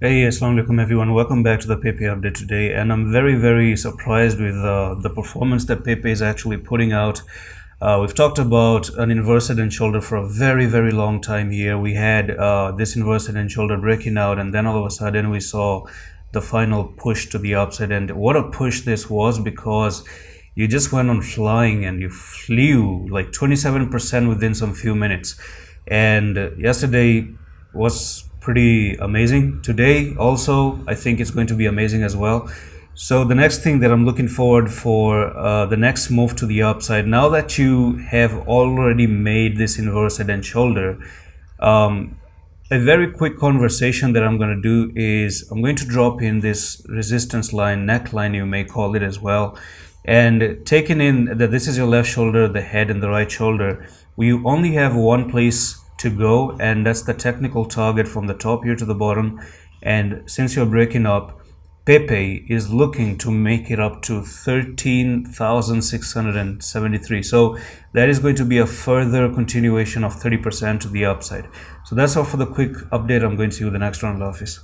Hey, assalamu alaikum everyone. Welcome back to the Pepe update today. And I'm very surprised with the performance that Pepe is actually putting out. We've talked about an inverse head and shoulder for a very long time here. We had this inverse head and shoulder breaking out, and then all of a sudden we saw the final push to the upside. And what a push this was, because you just went on flying and you flew like 27% within some few minutes. And yesterday was pretty amazing. Today also I think it's going to be amazing as well. So the next thing that I'm looking forward for, the next move to the upside, now that you have already made this inverse head and shoulder, a very quick conversation that I'm going to do is I'm going to drop in this resistance line, neckline you may call it as well, and taking in that this is your left shoulder, the head, and the right shoulder, we only have one place to go, and that's the technical target from the top here to the bottom. And since you're breaking up, Pepe is looking to make it up to 13,673. So that is going to be a further continuation of 30% to the upside. So that's all for the quick update. I'm going to see you in the next round of office.